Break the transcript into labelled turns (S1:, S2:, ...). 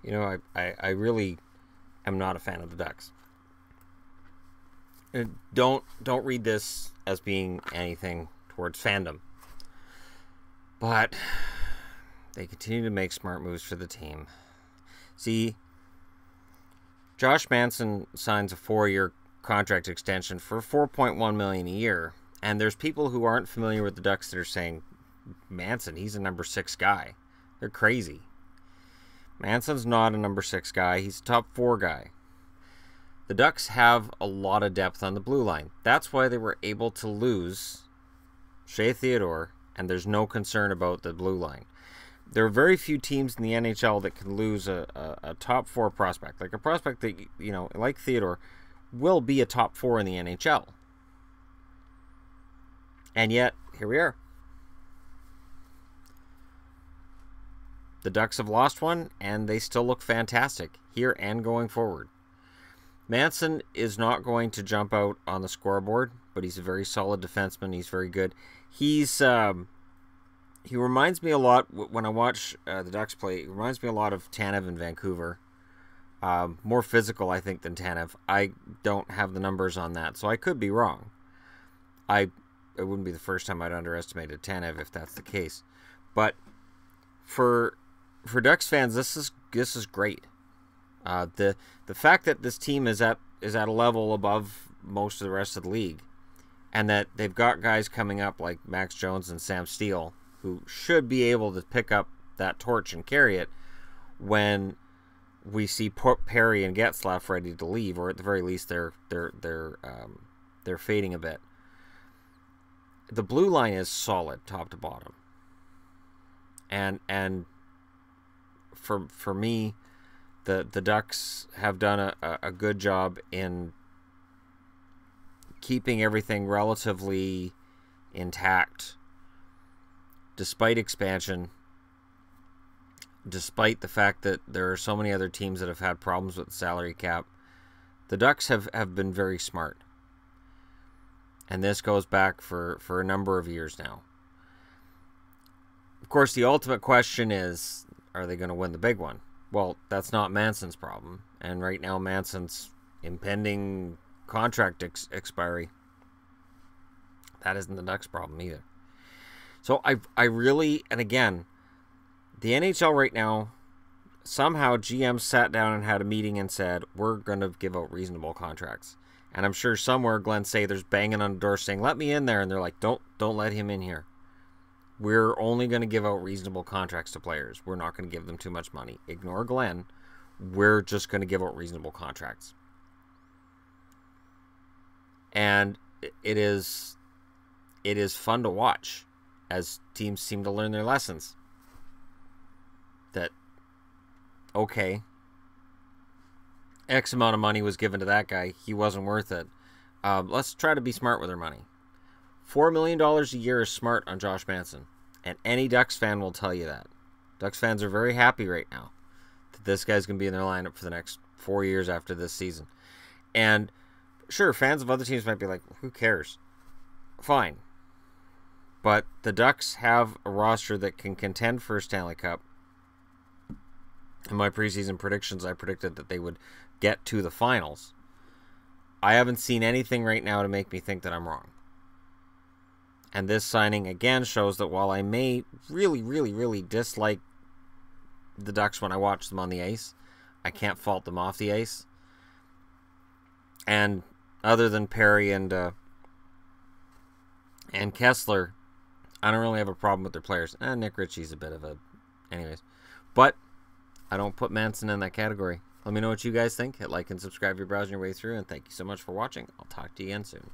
S1: You know, I really am not a fan of the Ducks. Don't read this as being anything towards fandom. But they continue to make smart moves for the team. See, Josh Manson signs a 4-year contract extension for $4.1 million a year, and there's people who aren't familiar with the Ducks that are saying, Manson, he's a number 6 guy. They're crazy. Manson's not a number 6 guy. He's a top 4 guy. The Ducks have a lot of depth on the blue line. That's why they were able to lose Shea Theodore, and there's no concern about the blue line. There are very few teams in the NHL that can lose a top 4 prospect. Like a prospect that, you know, like Theodore, will be a top 4 in the NHL. And yet, here we are. The Ducks have lost one, and they still look fantastic here and going forward. Manson is not going to jump out on the scoreboard, but he's a very solid defenseman. He's very good. He reminds me a lot, when I watch the Ducks play, he reminds me a lot of Tanev in Vancouver. More physical, I think, than Tanev. I don't have the numbers on that, so I could be wrong. It wouldn't be the first time I'd underestimated Tanev if that's the case. But for Ducks fans, this is great. The fact that this team is at a level above most of the rest of the league, and that they've got guys coming up like Max Jones and Sam Steele who should be able to pick up that torch and carry it when we see Perry and Getzlaf ready to leave, or at the very least they're fading a bit. The blue line is solid top to bottom, and for me, the Ducks have done a good job in keeping everything relatively intact despite expansion, despite the fact that there are so many other teams that have had problems with the salary cap. The Ducks have been very smart. And this goes back for a number of years now. Of course, the ultimate question is, are they going to win the big one? Well, that's not Manson's problem. And right now, Manson's impending contract expiry, that isn't the Ducks' problem either. So I really, and again, the NHL right now, somehow GM sat down and had a meeting and said, we're going to give out reasonable contracts. And I'm sure somewhere Glenn Sather's banging on the door saying, let me in there. And they're like, don't let him in here. We're only going to give out reasonable contracts to players. We're not going to give them too much money. Ignore Glenn. We're just going to give out reasonable contracts. And it is fun to watch as teams seem to learn their lessons. That, okay, X amount of money was given to that guy. He wasn't worth it. Let's try to be smart with our money. $4 million a year is smart on Josh Manson. And any Ducks fan will tell you that. Ducks fans are very happy right now that this guy's going to be in their lineup for the next 4 years after this season. And sure, fans of other teams might be like, who cares? Fine. But the Ducks have a roster that can contend for a Stanley Cup. In my preseason predictions, I predicted that they would get to the finals. I haven't seen anything right now to make me think that I'm wrong. And this signing, again, shows that while I may really, really, really dislike the Ducks when I watch them on the ice, I can't fault them off the ice. And other than Perry and Kessler, I don't really have a problem with their players. Nick Ritchie's a bit of a... Anyways. But I don't put Manson in that category. Let me know what you guys think. Hit like and subscribe if you're browsing your way through. And thank you so much for watching. I'll talk to you again soon.